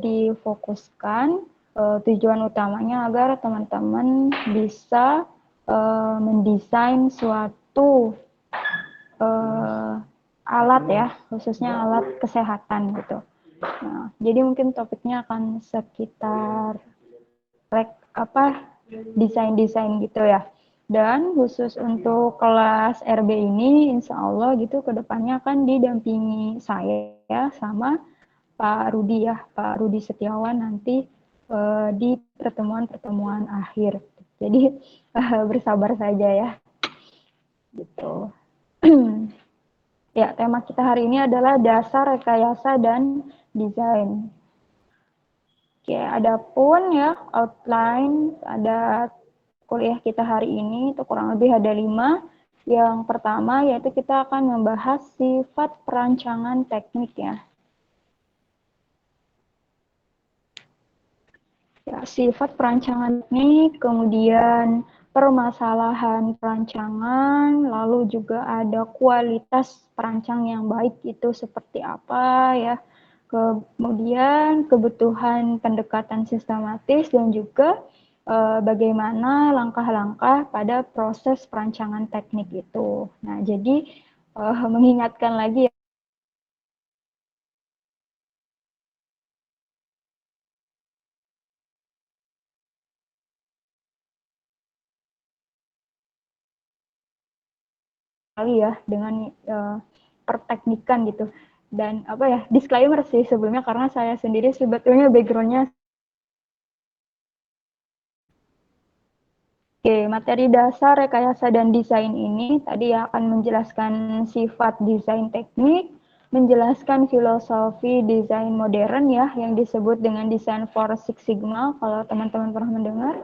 difokuskan tujuan utamanya agar teman-teman bisa mendesain suatu alat ya, khususnya alat kesehatan gitu. Nah, jadi mungkin topiknya akan sekitar desain-desain gitu ya. Dan khusus untuk kelas RB ini, insya Allah gitu kedepannya akan didampingi saya sama Pak Rudi ya, Pak Rudi Setiawan nanti di pertemuan-pertemuan akhir. Jadi bersabar saja ya, gitu. Ya, tema kita hari ini adalah dasar rekayasa dan desain. Oke, adapun ya outline ada kuliah kita hari ini itu kurang lebih ada 5. Yang pertama yaitu kita akan membahas sifat perancangan teknik ya. Ya, sifat perancangan teknik, kemudian permasalahan perancangan, lalu juga ada kualitas perancang yang baik itu seperti apa ya. Kemudian kebutuhan pendekatan sistematis dan juga bagaimana langkah-langkah pada proses perancangan teknik itu. Nah, jadi mengingatkan lagi kali ya dengan perteknikan gitu. Dan apa ya, disclaimer sih sebelumnya karena saya sendiri sebetulnya backgroundnya. Oke, materi dasar rekayasa dan desain ini tadi akan menjelaskan sifat desain teknik, menjelaskan filosofi desain modern ya yang disebut dengan desain for Six Sigma kalau teman-teman pernah mendengar.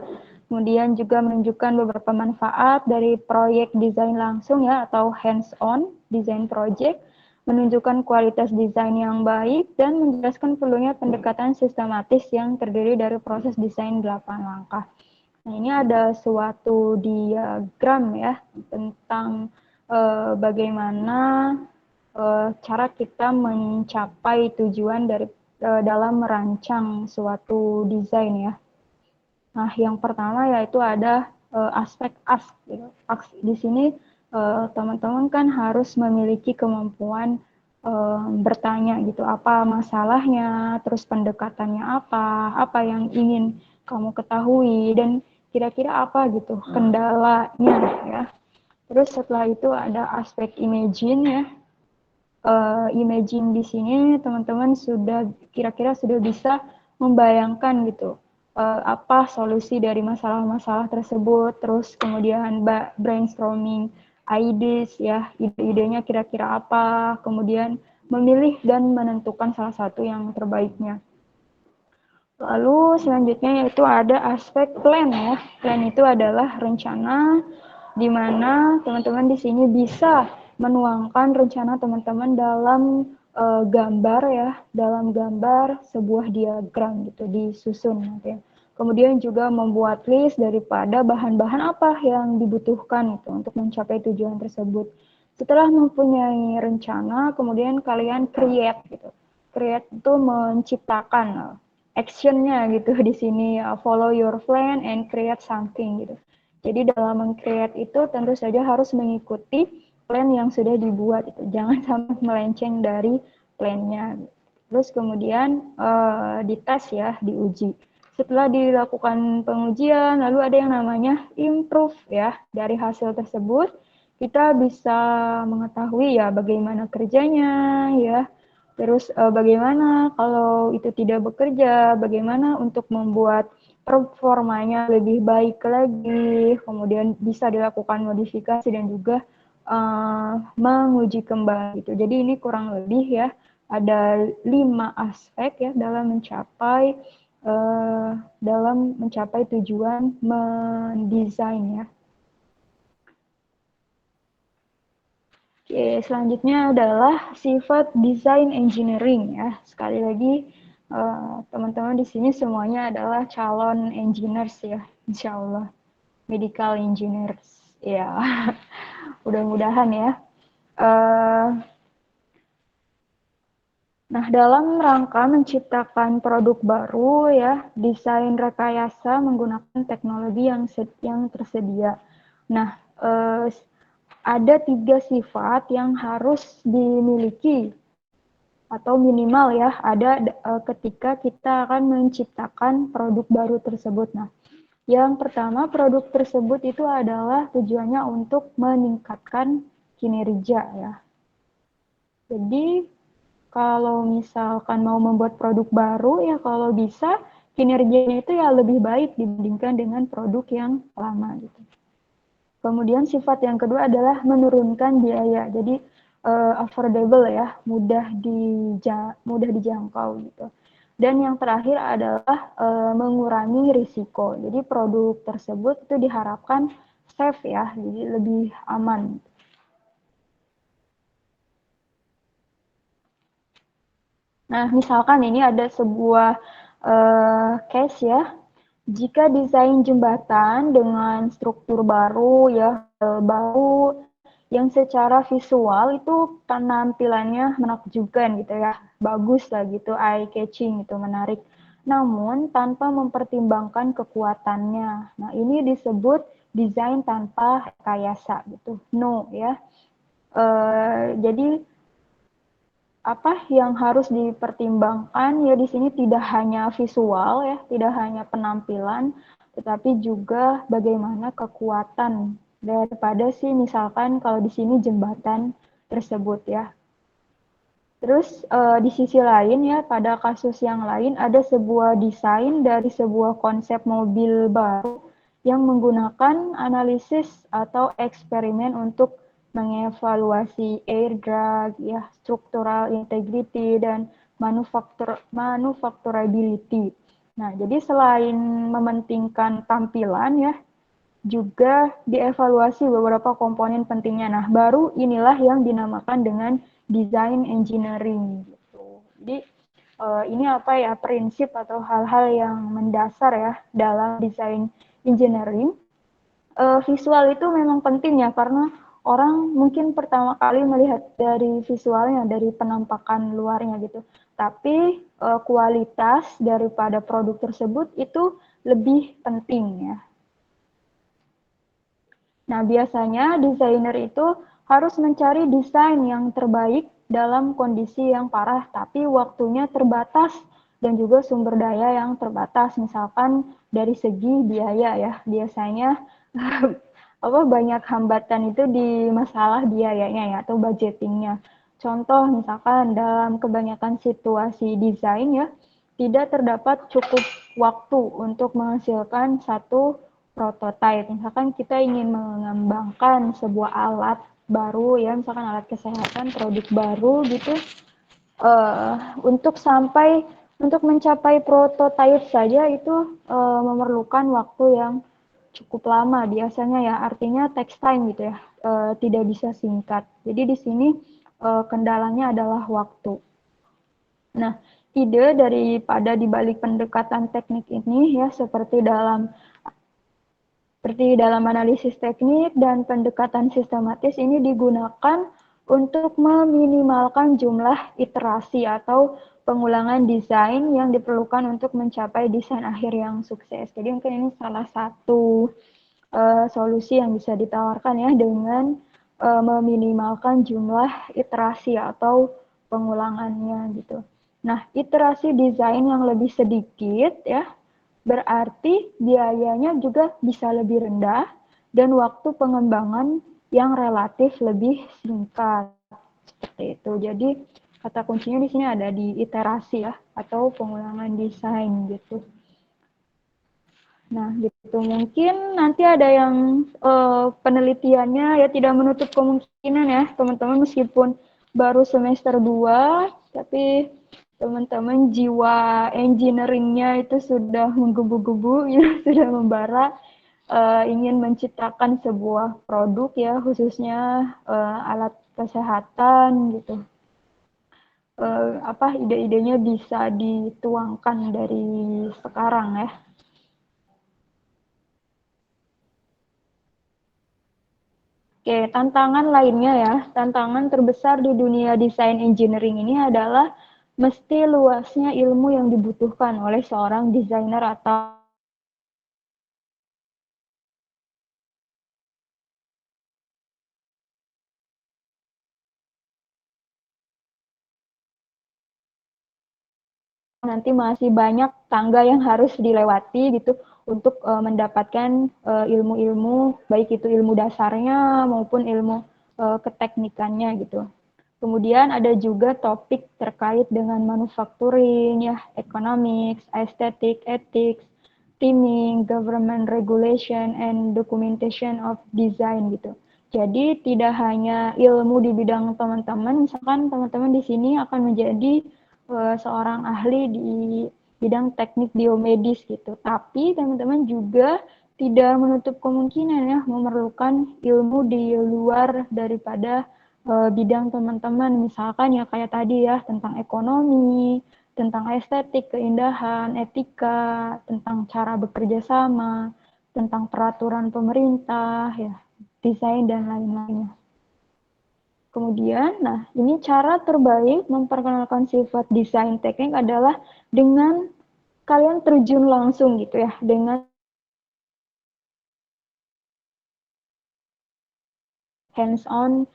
Kemudian juga menunjukkan beberapa manfaat dari proyek desain langsung ya atau hands-on desain project, menunjukkan kualitas desain yang baik dan menjelaskan perlunya pendekatan sistematis yang terdiri dari proses desain 8 langkah. Nah, ini ada suatu diagram ya tentang bagaimana cara kita mencapai tujuan dari dalam merancang suatu desain ya. Nah, yang pertama yaitu ada aspek ask. Gitu. Ask di sini teman-teman kan harus memiliki kemampuan bertanya gitu, apa masalahnya, terus pendekatannya apa yang ingin kamu ketahui, dan kira-kira apa gitu kendalanya ya. Terus setelah itu ada aspek imagine ya. Imagine di sini teman-teman sudah kira-kira sudah bisa membayangkan gitu apa solusi dari masalah-masalah tersebut, terus kemudian brainstorming ideas ya, ide-idenya kira-kira apa, kemudian memilih dan menentukan salah satu yang terbaiknya. Lalu selanjutnya yaitu ada aspek plan ya. Plan itu adalah rencana di mana teman-teman di sini bisa menuangkan rencana teman-teman dalam gambar ya, dalam gambar sebuah diagram gitu disusun nanti. Kemudian juga membuat list daripada bahan-bahan apa yang dibutuhkan gitu untuk mencapai tujuan tersebut. Setelah mempunyai rencana, kemudian kalian create gitu. Create itu menciptakan actionnya gitu di sini, follow your plan and create something gitu. Jadi dalam meng-create itu tentu saja harus mengikuti plan yang sudah dibuat itu. Jangan sampai melenceng dari plannya. Terus kemudian dites ya, diuji. Setelah dilakukan pengujian, lalu ada yang namanya improve ya. Dari hasil tersebut kita bisa mengetahui ya bagaimana kerjanya ya. Terus bagaimana kalau itu tidak bekerja, bagaimana untuk membuat performanya lebih baik lagi, kemudian bisa dilakukan modifikasi dan juga menguji kembali gitu. Jadi ini kurang lebih ya ada 5 aspek ya dalam mencapai tujuan mendesain ya. Oke, selanjutnya adalah sifat design engineering ya. Sekali lagi teman-teman di sini semuanya adalah calon engineers ya, insya Allah. Medical engineers, ya. Mudah-mudahan ya. Uh, Nah, dalam rangka menciptakan produk baru ya, desain rekayasa menggunakan teknologi yang tersedia. Nah, ada 3 sifat yang harus dimiliki atau minimal ya ada ketika kita akan menciptakan produk baru tersebut. Nah, yang pertama produk tersebut itu adalah tujuannya untuk meningkatkan kinerja ya. Jadi kalau misalkan mau membuat produk baru ya kalau bisa kinerjanya itu ya lebih baik dibandingkan dengan produk yang lama gitu. Kemudian sifat yang kedua adalah menurunkan biaya. Jadi affordable ya, mudah dijangkau gitu. Dan yang terakhir adalah mengurangi risiko. Jadi produk tersebut itu diharapkan safe ya, jadi lebih aman. Nah, misalkan ini ada sebuah case ya, jika desain jembatan dengan struktur baru ya, baru yang secara visual itu penampilannya menakjubkan gitu ya, bagus lah gitu, eye catching gitu, menarik. Namun tanpa mempertimbangkan kekuatannya. Nah, ini disebut desain tanpa rekayasa gitu. No ya. Jadi apa yang harus dipertimbangkan ya di sini tidak hanya visual ya, tidak hanya penampilan, tetapi juga bagaimana kekuatan daripada sih misalkan kalau di sini jembatan tersebut ya. Terus di sisi lain ya pada kasus yang lain ada sebuah desain dari sebuah konsep mobil baru yang menggunakan analisis atau eksperimen untuk mengevaluasi air drag, ya, structural integrity dan manufacturability. Nah, jadi selain mementingkan tampilan ya, juga dievaluasi beberapa komponen pentingnya. Nah, baru inilah yang dinamakan dengan design engineering gitu. Jadi ini apa ya prinsip atau hal-hal yang mendasar ya dalam design engineering. Visual itu memang penting ya karena orang mungkin pertama kali melihat dari visualnya, dari penampakan luarnya gitu. Tapi kualitas daripada produk tersebut itu lebih penting ya. Nah, biasanya desainer itu harus mencari desain yang terbaik dalam kondisi yang parah, tapi waktunya terbatas dan juga sumber daya yang terbatas. Misalkan dari segi biaya ya, biasanya apa banyak hambatan itu di masalah biayanya ya atau budgetingnya. Contoh misalkan dalam kebanyakan situasi desain ya, tidak terdapat cukup waktu untuk menghasilkan satu prototype. Misalkan kita ingin mengembangkan sebuah alat baru ya, misalkan alat kesehatan, produk baru gitu, untuk mencapai prototype saja itu memerlukan waktu yang cukup lama biasanya ya, artinya text time gitu ya, tidak bisa singkat. Jadi di sini kendalanya adalah waktu. Nah, ide daripada dibalik pendekatan teknik ini ya seperti dalam analisis teknik dan pendekatan sistematis ini digunakan untuk meminimalkan jumlah iterasi atau pengulangan desain yang diperlukan untuk mencapai desain akhir yang sukses. Jadi mungkin ini salah satu solusi yang bisa ditawarkan ya dengan meminimalkan jumlah iterasi atau pengulangannya gitu. Nah, iterasi desain yang lebih sedikit ya berarti biayanya juga bisa lebih rendah dan waktu pengembangan yang relatif lebih singkat. Seperti itu. Jadi kata kuncinya di sini ada di iterasi ya atau pengulangan desain gitu. Nah, gitu. Mungkin nanti ada yang penelitiannya ya tidak menutup kemungkinan ya, teman-teman meskipun baru semester 2, tapi teman-teman jiwa engineeringnya itu sudah menggebu-gebu, ya, sudah membara, ingin menciptakan sebuah produk ya, khususnya alat kesehatan gitu. Apa ide-idenya bisa dituangkan dari sekarang ya. Oke, tantangan lainnya ya, tantangan terbesar di dunia desain engineering ini adalah mesti luasnya ilmu yang dibutuhkan oleh seorang desainer atau nanti masih banyak tangga yang harus dilewati gitu untuk mendapatkan ilmu-ilmu baik itu ilmu dasarnya maupun ilmu keteknikannya gitu. Kemudian ada juga topik terkait dengan manufacturing, ya, economics, aesthetic, ethics, teaming, government regulation, and documentation of design gitu. Jadi tidak hanya ilmu di bidang teman-teman, misalkan teman-teman di sini akan menjadi seorang ahli di bidang teknik biomedis gitu. Tapi teman-teman juga tidak menutup kemungkinan ya memerlukan ilmu di luar daripada bidang teman-teman, misalkan ya kayak tadi ya tentang ekonomi, tentang estetik, keindahan, etika, tentang cara bekerja sama, tentang peraturan pemerintah, ya, desain dan lain-lainnya. Kemudian, nah ini cara terbaik memperkenalkan sifat desain teknik adalah dengan kalian terjun langsung gitu ya, dengan hands on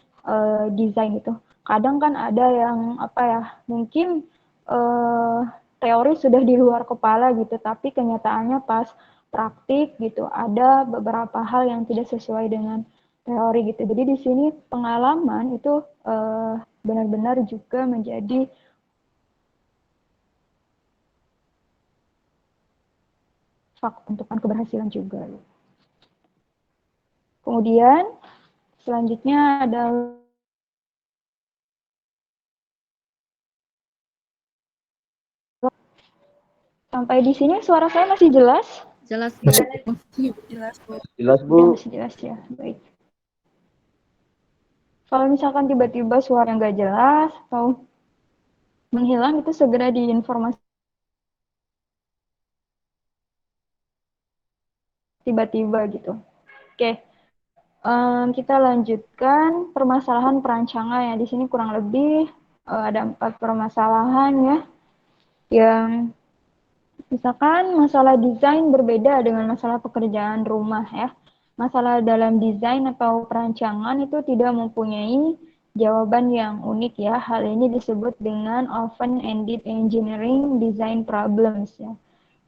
desain itu. Kadang kan ada yang apa ya, mungkin uh, teori sudah di luar kepala gitu, tapi kenyataannya pas praktik gitu ada beberapa hal yang tidak sesuai dengan teori gitu. Jadi di sini pengalaman itu benar-benar juga menjadi faktor tentukan keberhasilan juga. Kemudian selanjutnya adalah sampai di sini suara saya masih jelas? Jelas, Bu. Jelas, Bu. Jelas, Ya, Bu. masih jelas ya. Baik. Kalau misalkan tiba-tiba suara nggak jelas atau menghilang, itu segera diinformasi tiba-tiba gitu. Oke, kita lanjutkan permasalahan perancangan ya. Di sini kurang lebih ada 4 permasalahan ya, yang misalkan masalah desain berbeda dengan masalah pekerjaan rumah ya. Masalah dalam desain atau perancangan itu tidak mempunyai jawaban yang unik ya. Hal ini disebut dengan open-ended engineering design problems ya.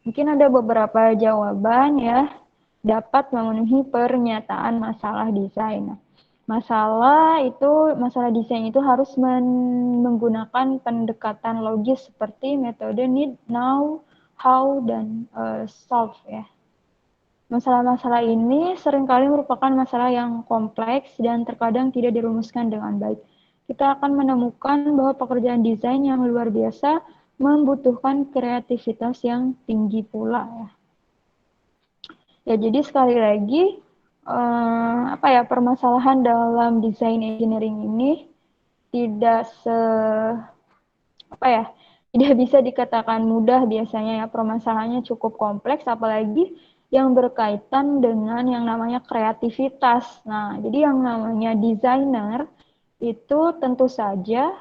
Mungkin ada beberapa jawaban ya dapat memenuhi pernyataan masalah desain. Masalah desain itu harus menggunakan pendekatan logis seperti metode need, now, how, dan solve ya. Masalah-masalah ini seringkali merupakan masalah yang kompleks dan terkadang tidak dirumuskan dengan baik. Kita akan menemukan bahwa pekerjaan desain yang luar biasa membutuhkan kreativitas yang tinggi pula ya. Ya, jadi sekali lagi permasalahan dalam desain engineering ini tidak tidak bisa dikatakan mudah biasanya ya. Permasalahannya cukup kompleks, apalagi yang berkaitan dengan yang namanya kreativitas. Nah, jadi yang namanya desainer itu tentu saja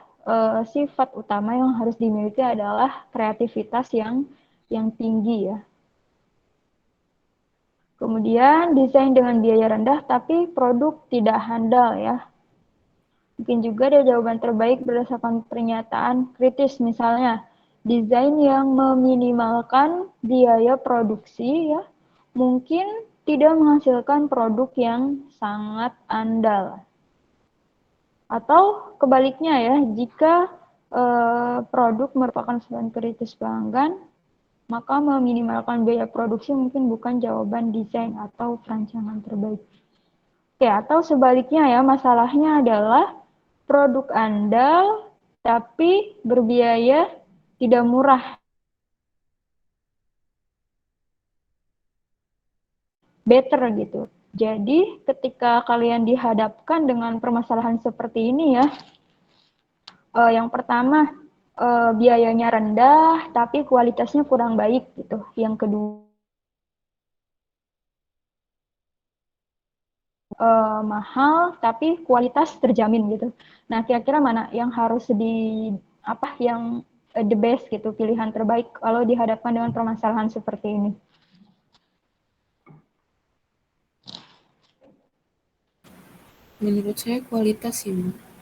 sifat utama yang harus dimiliki adalah kreativitas yang tinggi ya. Kemudian desain dengan biaya rendah tapi produk tidak handal ya. Mungkin juga ada jawaban terbaik berdasarkan pernyataan kritis, misalnya desain yang meminimalkan biaya produksi ya mungkin tidak menghasilkan produk yang sangat andal. Atau kebaliknya ya, jika produk merupakan sebuah kritis pelanggan, maka meminimalkan biaya produksi mungkin bukan jawaban desain atau perancangan terbaik. Oke, atau sebaliknya ya, masalahnya adalah produk andal tapi berbiaya tidak murah. Better gitu. Jadi ketika kalian dihadapkan dengan permasalahan seperti ini ya, yang pertama biayanya rendah tapi kualitasnya kurang baik gitu. Yang kedua mahal tapi kualitas terjamin gitu. Nah, kira-kira mana yang harus yang the best gitu, pilihan terbaik kalau dihadapkan dengan permasalahan seperti ini. Menurut saya kualitas sih, Mbak.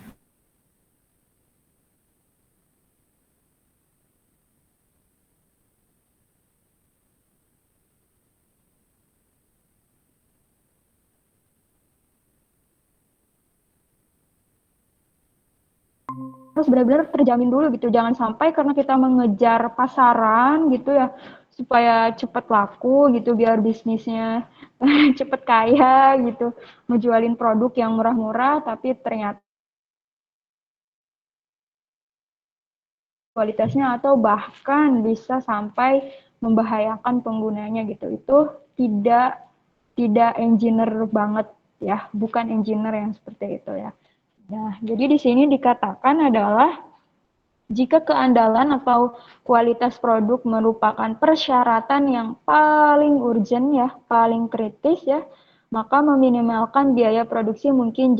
Terus benar-benar terjamin dulu gitu, jangan sampai karena kita mengejar pasaran gitu ya, supaya cepat laku gitu, biar bisnisnya cepat kaya gitu, ngejualin produk yang murah-murah tapi ternyata kualitasnya atau bahkan bisa sampai membahayakan penggunanya gitu. Itu tidak tidak engineer banget ya, bukan engineer yang seperti itu ya. Nah, jadi di sini dikatakan adalah jika keandalan atau kualitas produk merupakan persyaratan yang paling urgent ya, paling kritis ya, maka meminimalkan biaya produksi mungkin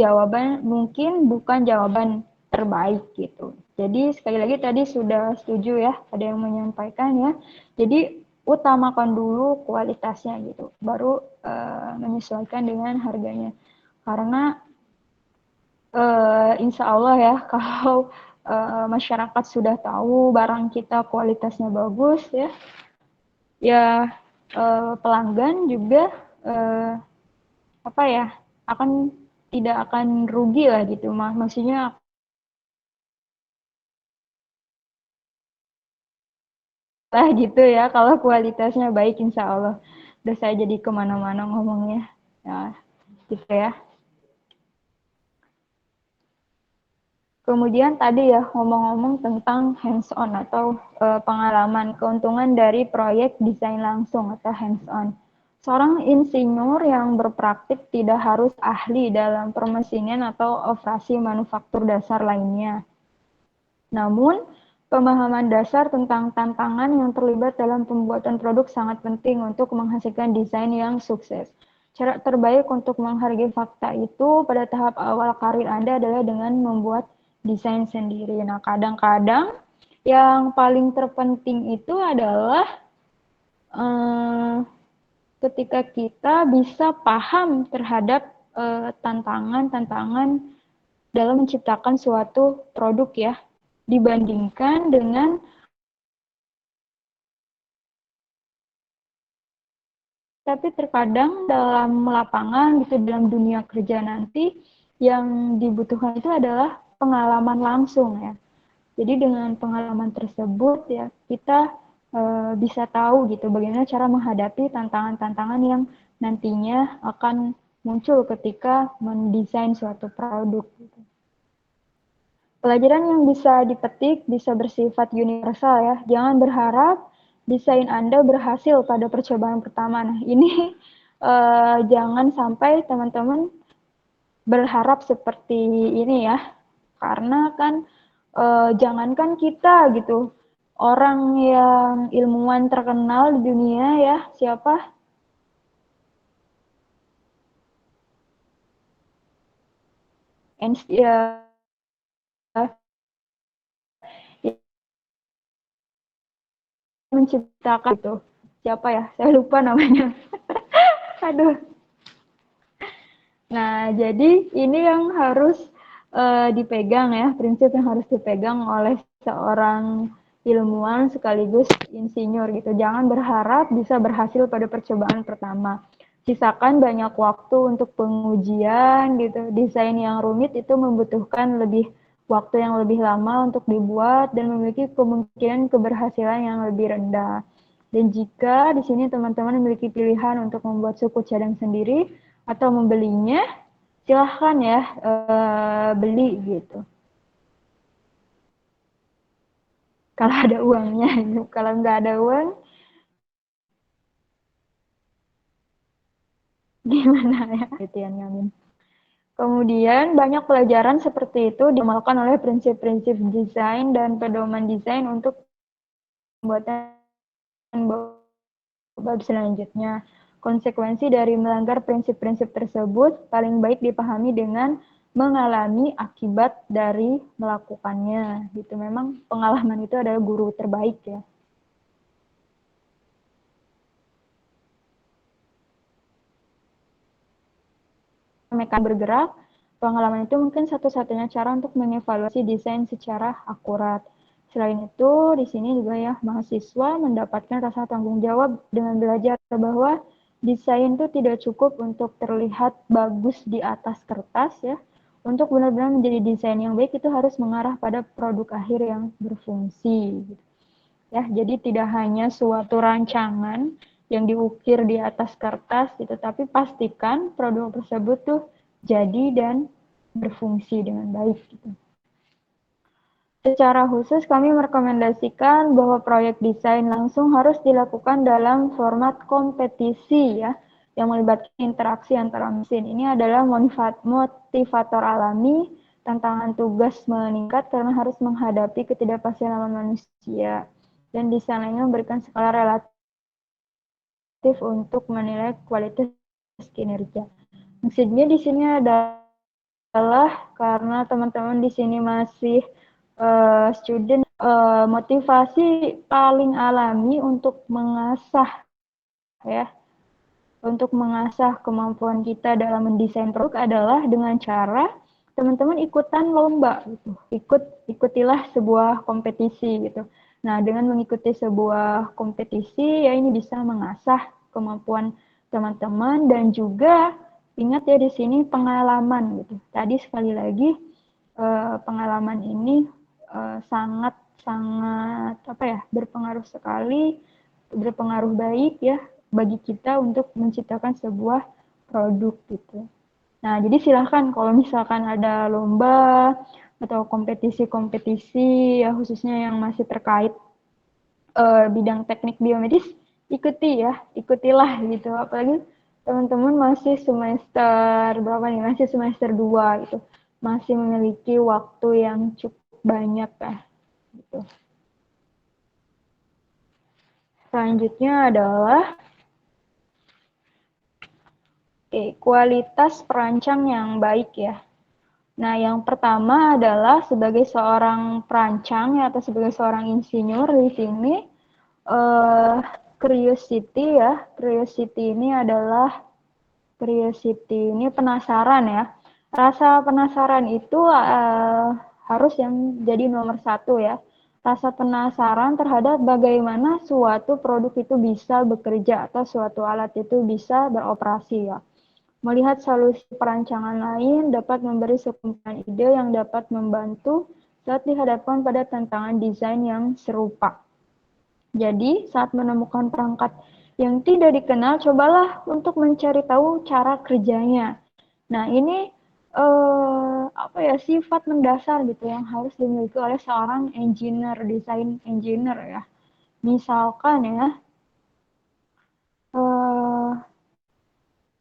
bukan jawaban terbaik gitu. Jadi sekali lagi tadi sudah setuju ya, ada yang menyampaikan ya. Jadi utamakan dulu kualitasnya gitu, baru menyesuaikan dengan harganya. Karena insya Allah ya, kalau masyarakat sudah tahu barang kita kualitasnya bagus ya, ya pelanggan juga uh, apa ya, akan tidak akan rugi lah gitu, maksudnya lah gitu ya, kalau kualitasnya baik insya Allah. Udah saya jadi kemana-mana ngomongnya, ya gitu ya. Kemudian tadi ya ngomong-ngomong tentang hands-on atau pengalaman, keuntungan dari proyek desain langsung atau hands-on. Seorang insinyur yang berpraktik tidak harus ahli dalam permesinan atau operasi manufaktur dasar lainnya. Namun, pemahaman dasar tentang tantangan yang terlibat dalam pembuatan produk sangat penting untuk menghasilkan desain yang sukses. Cara terbaik untuk menghargai fakta itu pada tahap awal karir Anda adalah dengan membuat desain sendiri. Nah, kadang-kadang yang paling terpenting itu adalah ketika kita bisa paham terhadap tantangan-tantangan dalam menciptakan suatu produk ya, dibandingkan dengan tapi terkadang dalam lapangan gitu, dalam dunia kerja nanti yang dibutuhkan itu adalah pengalaman langsung ya. Jadi dengan pengalaman tersebut ya kita bisa tahu gitu bagaimana cara menghadapi tantangan-tantangan yang nantinya akan muncul ketika mendesain suatu produk gitu. Pelajaran yang bisa dipetik bisa bersifat universal ya. Jangan berharap desain Anda berhasil pada percobaan pertama. Nah, ini jangan sampai teman-teman berharap seperti ini ya. Karena kan jangankan kita gitu, orang yang ilmuwan terkenal di dunia ya, siapa? Ya, menciptakan itu. Siapa ya? Saya lupa namanya. Aduh. Nah, jadi ini yang harus dipegang ya, prinsip yang harus dipegang oleh seorang ilmuwan sekaligus insinyur gitu. Jangan berharap bisa berhasil pada percobaan pertama. Sisakan banyak waktu untuk pengujian gitu. Desain yang rumit itu membutuhkan waktu yang lebih lama untuk dibuat dan memiliki kemungkinan keberhasilan yang lebih rendah. Dan jika di sini teman-teman memiliki pilihan untuk membuat suku cadang sendiri, atau membelinya, silahkan ya beli gitu. Kalau ada uangnya, kalau nggak ada uang, gimana ya? Gitu ya, Nyamin. Kemudian banyak pelajaran seperti itu diamalkan oleh prinsip-prinsip desain dan pedoman desain untuk pembuatan bab selanjutnya. Konsekuensi dari melanggar prinsip-prinsip tersebut paling baik dipahami dengan mengalami akibat dari melakukannya gitu. Memang pengalaman itu adalah guru terbaik ya. Mereka bergerak, pengalaman itu mungkin satu-satunya cara untuk mengevaluasi desain secara akurat. Selain itu, di sini juga ya mahasiswa mendapatkan rasa tanggung jawab dengan belajar bahwa desain itu tidak cukup untuk terlihat bagus di atas kertas ya. Untuk benar-benar menjadi desain yang baik itu harus mengarah pada produk akhir yang berfungsi. Ya, jadi tidak hanya suatu rancangan yang diukir di atas kertas gitu, tapi pastikan produk tersebut tuh jadi dan berfungsi dengan baik gitu. Secara khusus kami merekomendasikan bahwa proyek desain langsung harus dilakukan dalam format kompetisi ya, yang melibatkan interaksi antara mesin. Ini adalah motivator alami, tantangan tugas meningkat karena harus menghadapi ketidakpastian alam manusia. Dan desain lainnya memberikan skala relatif untuk menilai kualitas kinerja. Maksudnya di sini adalah karena teman-teman di sini masih student, motivasi paling alami untuk mengasah ya, untuk mengasah kemampuan kita dalam mendesain produk adalah dengan cara teman-teman ikutan lomba gitu. Ikutilah sebuah kompetisi gitu. Nah, dengan mengikuti sebuah kompetisi ya ini bisa mengasah kemampuan teman-teman dan juga ingat ya di sini pengalaman gitu. Tadi sekali lagi pengalaman ini sangat sangat apa ya berpengaruh sekali, berpengaruh baik ya bagi kita untuk menciptakan sebuah produk gitu. Nah, jadi silahkan kalau misalkan ada lomba atau kompetisi-kompetisi ya khususnya yang masih terkait bidang teknik biomedis, ikutilah gitu. Apalagi teman-teman masih semester berapa nih? Masih semester 2 gitu. Masih memiliki waktu yang cukup banyak ya gitu. Selanjutnya adalah kualitas perancang yang baik ya. Nah, yang pertama adalah sebagai seorang perancang ya, atau sebagai seorang insinyur di sini, eh, curiosity ya. Curiosity ini penasaran ya. Rasa penasaran itu harus yang jadi nomor satu ya. Rasa penasaran terhadap bagaimana suatu produk itu bisa bekerja atau suatu alat itu bisa beroperasi ya. Melihat solusi perancangan lain dapat memberi sekumpulan ide yang dapat membantu saat dihadapkan pada tantangan desain yang serupa. Jadi, saat menemukan perangkat yang tidak dikenal, cobalah untuk mencari tahu cara kerjanya. Nah, ini apa ya sifat mendasar gitu yang harus dimiliki oleh seorang engineer, desain engineer ya. Misalkan ya,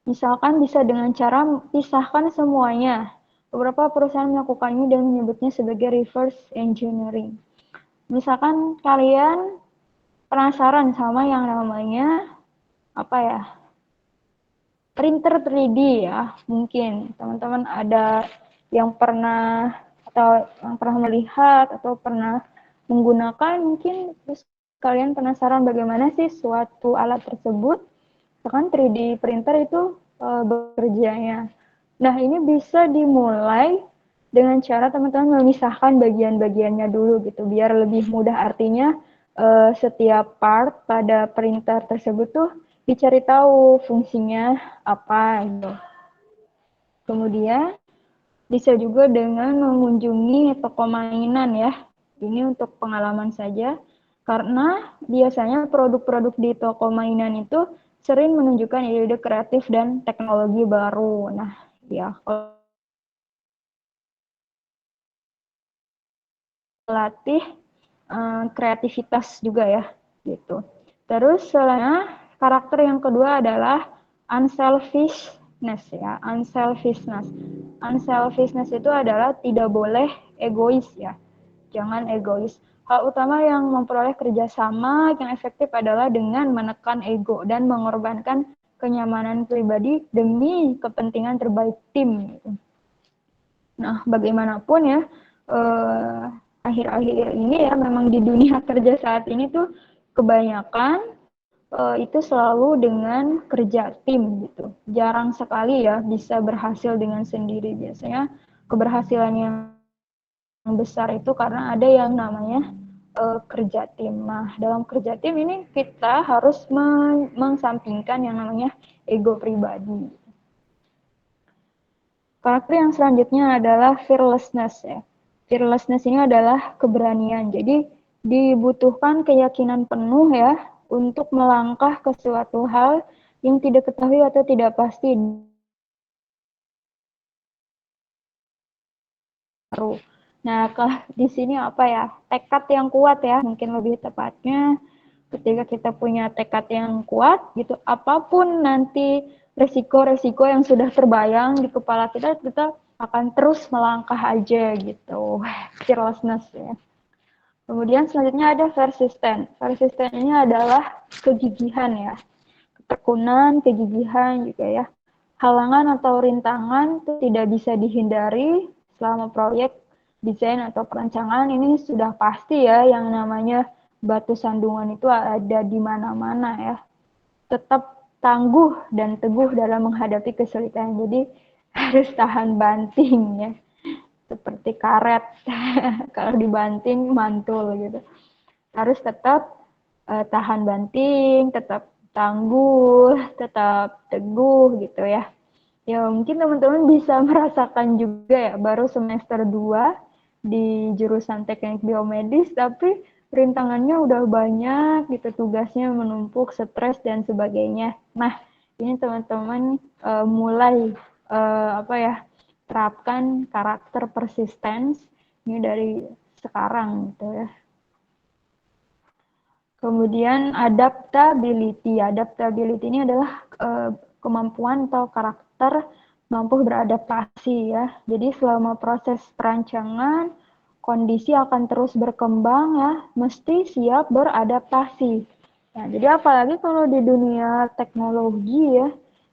misalkan bisa dengan cara pisahkan semuanya. Beberapa perusahaan melakukan ini dan menyebutnya sebagai reverse engineering. Misalkan kalian penasaran sama yang namanya apa ya printer 3D ya, mungkin teman-teman ada yang pernah atau yang pernah melihat atau pernah menggunakan, mungkin terus kalian penasaran bagaimana sih suatu alat tersebut, kan 3D printer itu bekerjanya. Nah, ini bisa dimulai dengan cara teman-teman memisahkan bagian-bagiannya dulu gitu, biar lebih mudah. Artinya setiap part pada printer tersebut tuh dicari tahu fungsinya apa gitu. Kemudian bisa juga dengan mengunjungi toko mainan ya. Ini untuk pengalaman saja. Karena biasanya produk-produk di toko mainan itu sering menunjukkan ide-ide kreatif dan teknologi baru. Nah, ya latih kreativitas juga ya gitu. Terus selanjutnya karakter yang kedua adalah unselfishness ya. Unselfishness itu adalah tidak boleh egois ya. Jangan egois. Hal utama yang memperoleh kerjasama yang efektif adalah dengan menekan ego dan mengorbankan kenyamanan pribadi demi kepentingan terbaik tim. Gitu. Nah, bagaimanapun ya, akhir-akhir ini ya memang di dunia kerja saat ini tuh kebanyakan itu selalu dengan kerja tim gitu. Jarang sekali ya bisa berhasil dengan sendiri. Biasanya keberhasilan yang besar itu karena ada yang namanya kerja tim. Nah, dalam kerja tim ini kita harus mengesampingkan yang namanya ego pribadi. Karakter yang selanjutnya adalah fearlessness ya. Fearlessness ini adalah keberanian. Jadi dibutuhkan keyakinan penuh ya untuk melangkah ke suatu hal yang tidak ketahui atau tidak pasti. Nah, di sini apa ya? Tekad yang kuat ya, mungkin lebih tepatnya ketika kita punya tekad yang kuat gitu, apapun nanti resiko-resiko yang sudah terbayang di kepala kita, kita akan terus melangkah aja gitu. Fearlessness ya. Kemudian selanjutnya ada persisten. Persisten ini adalah kegigihan ya. Ketekunan, kegigihan juga ya. Halangan atau rintangan itu tidak bisa dihindari selama proyek desain atau perancangan ini sudah pasti ya, yang namanya batu sandungan itu ada di mana-mana ya. Tetap tangguh dan teguh dalam menghadapi kesulitan. Jadi harus tahan banting ya. Seperti karet kalau dibanting mantul gitu. Harus tetap tahan banting, tetap tangguh, tetap teguh gitu ya. Ya mungkin teman-teman bisa merasakan juga ya, baru semester 2 di jurusan teknik biomedis, tapi rintangannya udah banyak gitu, tugasnya menumpuk, stres dan sebagainya. Nah, ini teman-teman mulai apa ya, terapkan karakter persistence ini dari sekarang gitu ya. Kemudian adaptability. Adaptability ini adalah kemampuan atau karakter mampu beradaptasi ya. Jadi selama proses perancangan, kondisi akan terus berkembang ya, mesti siap beradaptasi. Nah, jadi apalagi kalau di dunia teknologi ya,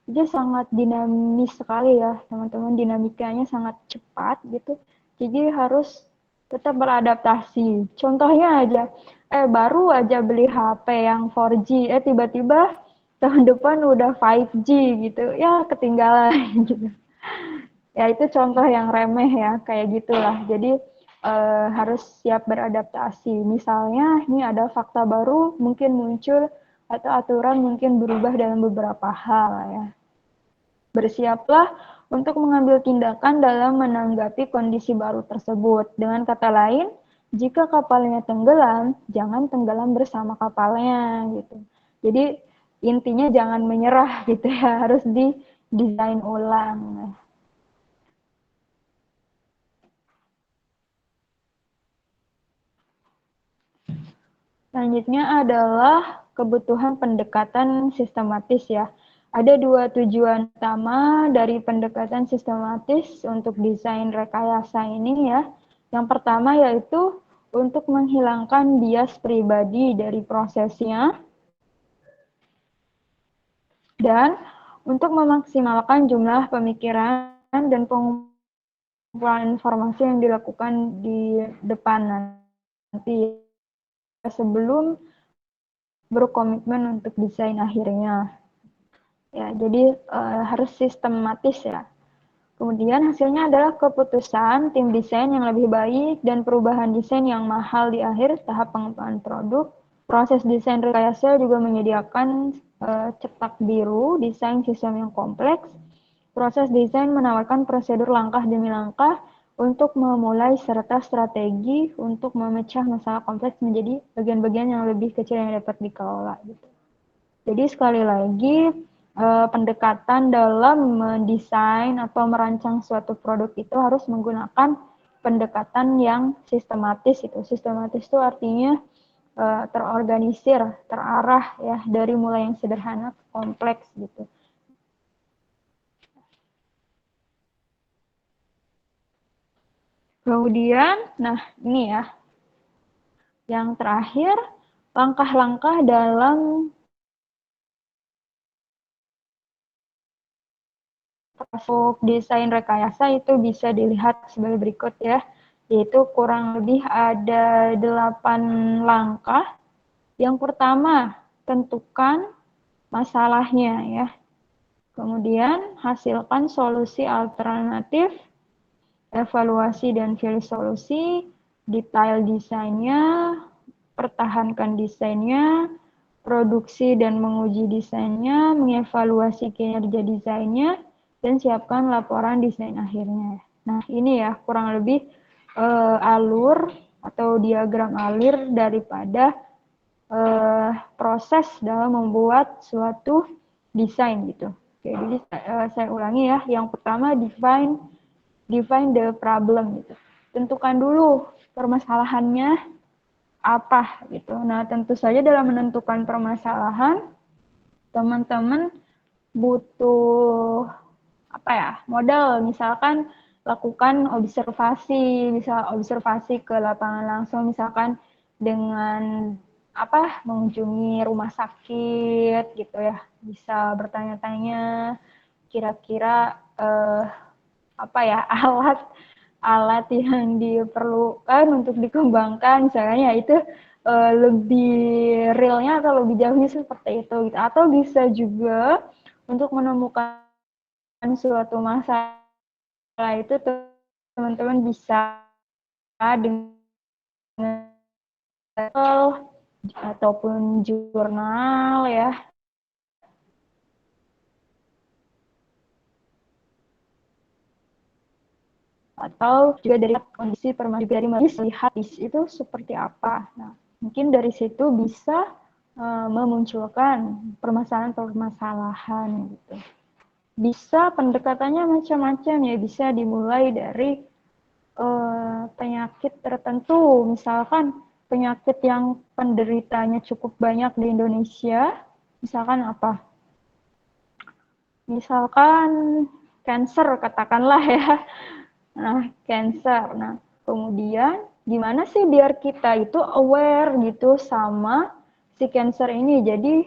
dia sangat dinamis sekali ya, teman-teman, dinamikanya sangat cepat gitu. Jadi harus tetap beradaptasi. Contohnya aja, baru aja beli HP yang 4G, tiba-tiba tahun depan udah 5G gitu, ya ketinggalan gitu. Ya itu contoh yang remeh ya, kayak gitulah. Jadi harus siap beradaptasi. Misalnya ini ada fakta baru mungkin muncul atau aturan mungkin berubah dalam beberapa hal ya. Bersiaplah untuk mengambil tindakan dalam menanggapi kondisi baru tersebut. Dengan kata lain, jika kapalnya tenggelam, jangan tenggelam bersama kapalnya gitu. Jadi intinya jangan menyerah gitu ya, harus didesain ulang. Selanjutnya adalah kebutuhan pendekatan sistematis ya. Ada dua tujuan utama dari pendekatan sistematis untuk desain rekayasa ini ya. Yang pertama yaitu untuk menghilangkan bias pribadi dari prosesnya dan untuk memaksimalkan jumlah pemikiran dan pengumpulan informasi yang dilakukan di depan nanti sebelum berkomitmen untuk desain akhirnya. Ya, jadi harus sistematis ya. Kemudian hasilnya adalah keputusan tim desain yang lebih baik dan perubahan desain yang mahal di akhir tahap pengembangan produk. Proses desain rekayasa juga menyediakan cetak biru, desain sistem yang kompleks. Proses desain menawarkan prosedur langkah demi langkah untuk memulai serta strategi untuk memecah masalah kompleks menjadi bagian-bagian yang lebih kecil yang dapat dikelola. Gitu. Jadi sekali lagi pendekatan dalam mendesain atau merancang suatu produk itu harus menggunakan pendekatan yang sistematis itu. Sistematis itu artinya terorganisir, terarah ya dari mulai yang sederhana ke kompleks gitu. Kemudian, nah ini ya, yang terakhir langkah-langkah dalam. Masuk desain rekayasa itu bisa dilihat sebagai berikut ya, yaitu kurang lebih ada 8 langkah. Yang pertama, tentukan masalahnya ya. Kemudian hasilkan solusi alternatif, evaluasi dan pilih solusi, detail desainnya, pertahankan desainnya, produksi dan menguji desainnya, mengevaluasi kinerja desainnya, dan siapkan laporan desain akhirnya. Nah, ini ya kurang lebih alur atau diagram alur daripada proses dalam membuat suatu desain gitu. Oke, jadi saya ulangi ya. Yang pertama define the problem gitu. Tentukan dulu permasalahannya apa gitu. Nah, tentu saja dalam menentukan permasalahan, teman-teman butuh apa ya? Modal, misalkan lakukan observasi, bisa observasi ke lapangan langsung misalkan dengan apa? Mengunjungi rumah sakit gitu ya. Bisa bertanya-tanya kira-kira apa ya alat alat yang diperlukan untuk dikembangkan misalnya itu lebih realnya atau lebih jauhnya seperti itu gitu. Atau bisa juga untuk menemukan suatu masalah itu teman-teman bisa dengan ataupun jurnal ya. Atau juga dari kondisi permasalahan dari melihat itu seperti apa. Nah, mungkin dari situ bisa memunculkan permasalahan-permasalahan gitu. Bisa pendekatannya macam-macam ya, bisa dimulai dari penyakit tertentu, misalkan penyakit yang penderitanya cukup banyak di Indonesia, misalkan apa? Misalkan cancer katakanlah ya. Nah, cancer. Nah, kemudian gimana sih biar kita itu aware gitu sama si cancer ini. Jadi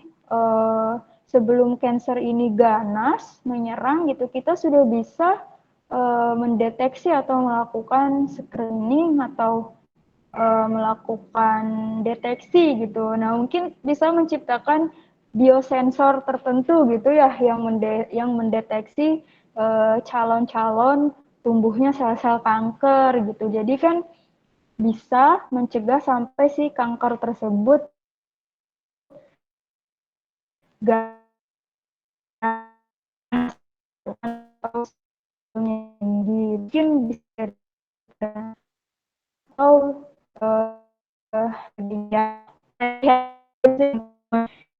sebelum cancer ini ganas menyerang gitu, kita sudah bisa mendeteksi atau melakukan screening atau melakukan deteksi gitu. Nah, mungkin bisa menciptakan biosensor tertentu gitu ya yang mendeteksi calon-calon tumbuhnya sel-sel kanker gitu. Jadi kan bisa mencegah sampai si kanker tersebut mungkin bisa atau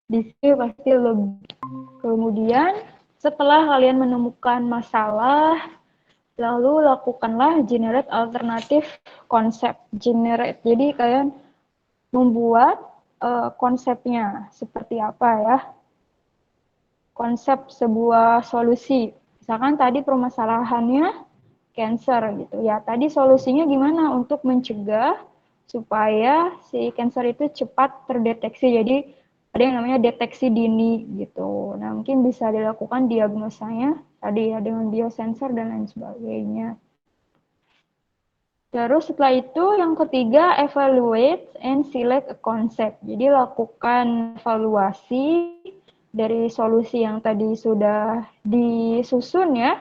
di sini pasti lebih. Kemudian setelah kalian menemukan masalah, lalu lakukanlah generate alternatif konsep. Generate. Jadi kalian membuat konsepnya seperti apa ya? Konsep sebuah solusi. Misalkan tadi permasalahannya cancer gitu ya. Tadi solusinya gimana untuk mencegah supaya si cancer itu cepat terdeteksi. Jadi ada yang namanya deteksi dini gitu. Nah, mungkin bisa dilakukan diagnosanya tadi ya dengan biosensor dan lain sebagainya. Terus setelah itu yang ketiga evaluate and select a concept. Jadi lakukan evaluasi dari solusi yang tadi sudah disusun ya.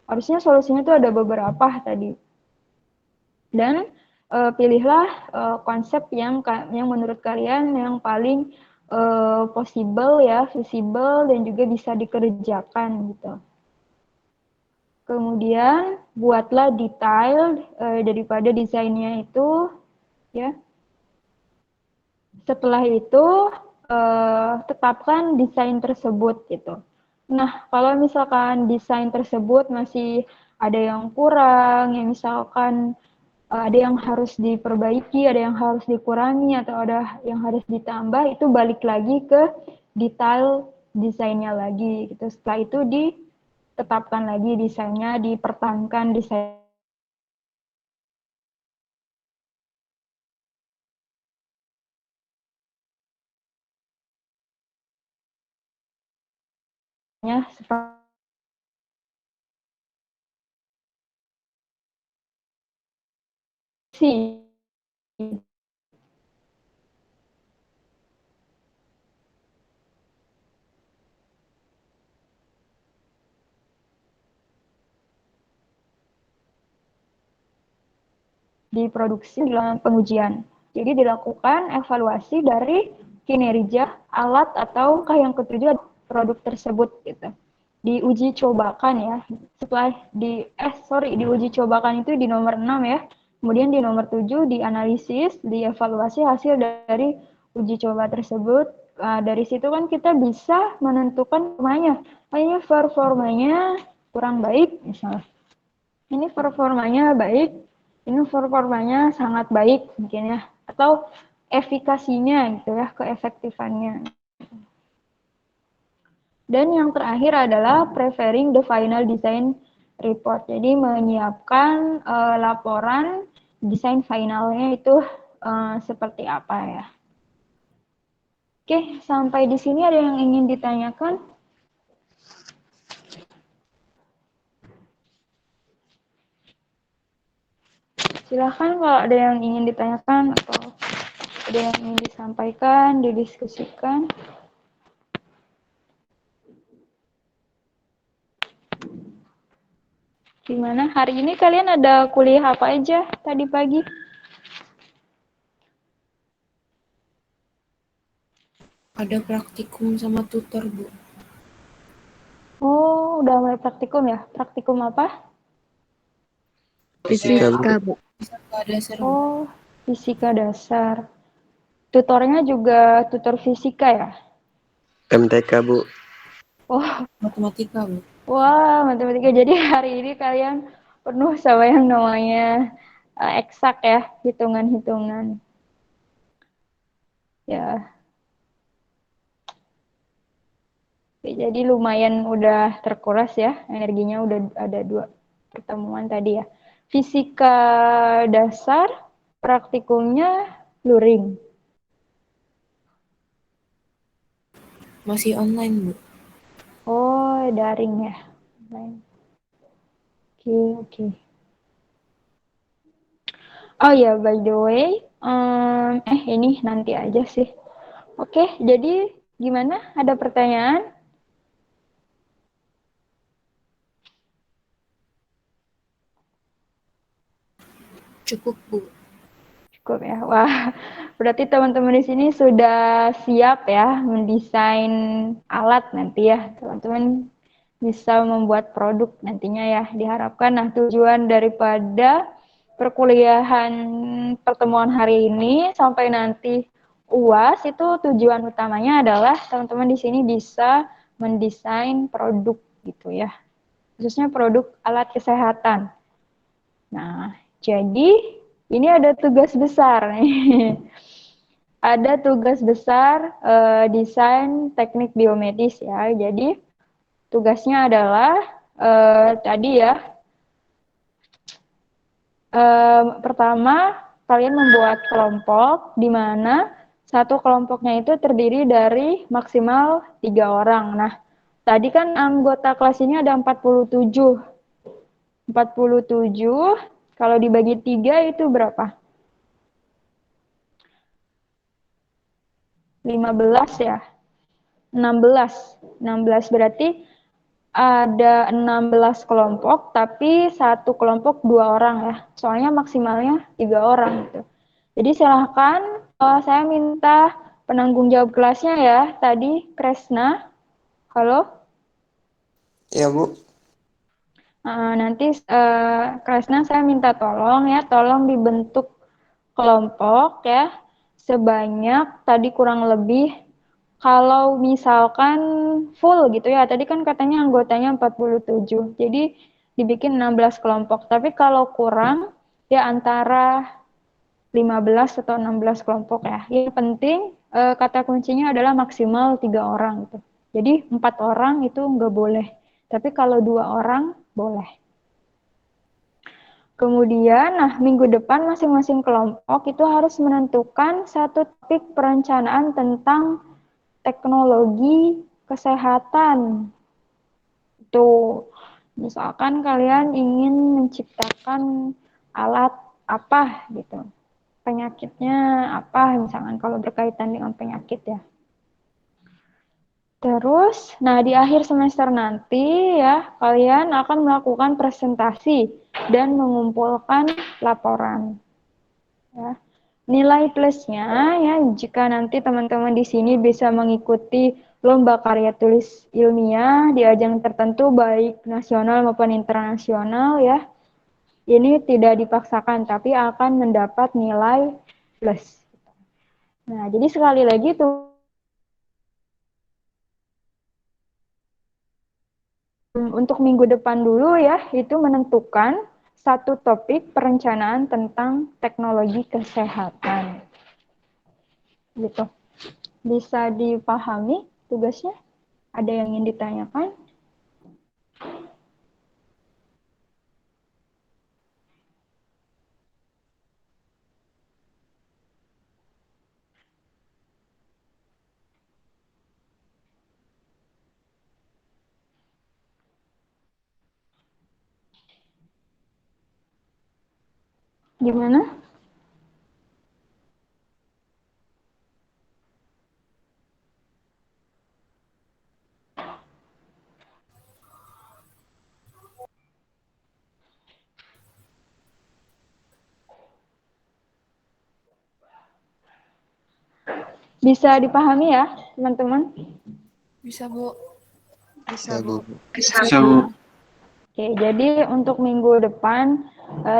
Harusnya solusinya itu ada beberapa tadi. Dan pilihlah konsep yang menurut kalian yang paling possible ya, visible dan juga bisa dikerjakan gitu. Kemudian buatlah detail daripada desainnya itu ya. Setelah itu tetapkan desain tersebut gitu. Nah, kalau misalkan desain tersebut masih ada yang kurang, ya misalkan ada yang harus diperbaiki, ada yang harus dikurangi, atau ada yang harus ditambah, itu balik lagi ke detail desainnya lagi gitu. Setelah itu ditetapkan lagi desainnya, dipertahankan desainnya seperti diproduksi dalam pengujian. Jadi dilakukan evaluasi dari kinerja alat ataukah yang ketujuh produk tersebut gitu. Diuji cobakan ya. Setelah diuji cobakan itu di nomor 6 ya. Kemudian di nomor 7 dianalisis, dievaluasi hasil dari uji coba tersebut. Dari situ kan kita bisa menentukan performanya kurang baik misalnya. Ini performanya baik, ini performanya sangat baik mungkin ya, atau efikasinya gitu ya, keefektifannya. Dan yang terakhir adalah preparing the final design report. Jadi menyiapkan laporan desain finalnya itu seperti apa ya. Oke, sampai di sini ada yang ingin ditanyakan? Silahkan kalau ada yang ingin ditanyakan atau ada yang ingin disampaikan, didiskusikan. Gimana? Hari ini kalian ada kuliah apa aja tadi pagi? Ada praktikum sama tutor, Bu. Oh, udah mulai praktikum ya? Praktikum apa? Fisika, Bu. Fisika dasar, Bu. Oh, fisika dasar. Tutornya juga tutor fisika ya? MTK, Bu. Oh, Matematika, Bu. wah, matematika. Jadi hari ini kalian penuh sama yang namanya eksak ya, hitungan-hitungan. Ya, jadi lumayan udah terkuras ya, energinya udah ada 2 pertemuan tadi ya. Fisika dasar, praktikumnya luring. Masih online, Bu. Oh, daring ya. Oke. Oh ya, by the way, ini nanti aja sih. Oke, jadi gimana? Ada pertanyaan? Cukup, Bu. Cukup ya. Wah, berarti teman-teman di sini sudah siap ya mendesain alat nanti ya. Teman-teman bisa membuat produk nantinya ya. Diharapkan nah tujuan daripada perkuliahan pertemuan hari ini sampai nanti UAS itu tujuan utamanya adalah teman-teman di sini bisa mendesain produk gitu ya. Khususnya produk alat kesehatan. Nah, jadi ini ada tugas besar nih. Ada tugas besar desain teknik biomedis ya. Jadi tugasnya adalah tadi ya. Pertama kalian membuat kelompok di mana satu kelompoknya itu terdiri dari maksimal 3 orang. Nah, tadi kan anggota kelas ini ada 47. 47 kalau dibagi 3 itu berapa? 15 ya. 16 berarti ada 16 kelompok tapi satu kelompok 2 orang ya. Soalnya maksimalnya 3 orang gitu. Jadi silahkan saya minta penanggung jawab kelasnya ya. Tadi Kresna. Halo? Ya, Bu. Nanti Kresna saya minta tolong ya. Tolong dibentuk kelompok ya. Sebanyak tadi kurang lebih kalau misalkan full gitu ya, tadi kan katanya anggotanya 47, jadi dibikin 16 kelompok. Tapi kalau kurang, ya antara 15 atau 16 kelompok ya. Yang penting kata kuncinya adalah maksimal 3 orang gitu. Jadi 4 orang itu nggak boleh. Tapi kalau 2 orang boleh. Kemudian, nah minggu depan masing-masing kelompok itu harus menentukan satu topik perencanaan tentang teknologi kesehatan. Tuh, misalkan kalian ingin menciptakan alat apa gitu. Penyakitnya apa misalkan kalau berkaitan dengan penyakit ya. Terus, nah di akhir semester nanti ya, kalian akan melakukan presentasi dan mengumpulkan laporan. Ya. Nilai plusnya ya, jika nanti teman-teman di sini bisa mengikuti lomba karya tulis ilmiah di ajang tertentu baik nasional maupun internasional ya, ini tidak dipaksakan tapi akan mendapat nilai plus. Nah, jadi sekali lagi tuh untuk minggu depan dulu ya, itu menentukan satu topik perencanaan tentang teknologi kesehatan. Gitu. Bisa dipahami tugasnya? Ada yang ingin ditanyakan? Gimana? Bisa dipahami ya, teman-teman? Bisa, Bu. Bisa, Bu. Bisa, Bu. Oke, jadi untuk minggu depan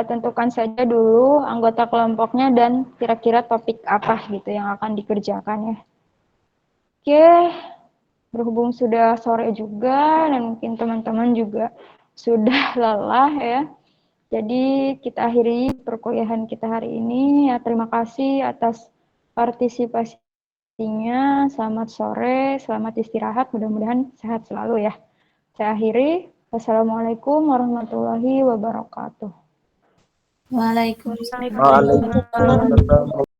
tentukan saja dulu anggota kelompoknya dan kira-kira topik apa gitu yang akan dikerjakan ya. Oke, berhubung sudah sore juga dan mungkin teman-teman juga sudah lelah ya. Jadi kita akhiri perkuliahan kita hari ini. Ya, terima kasih atas partisipasinya. Selamat sore, selamat istirahat. Mudah-mudahan sehat selalu ya. Saya akhiri. Wassalamualaikum warahmatullahi wabarakatuh. Waalaikumsalam. Waalaikumsalam.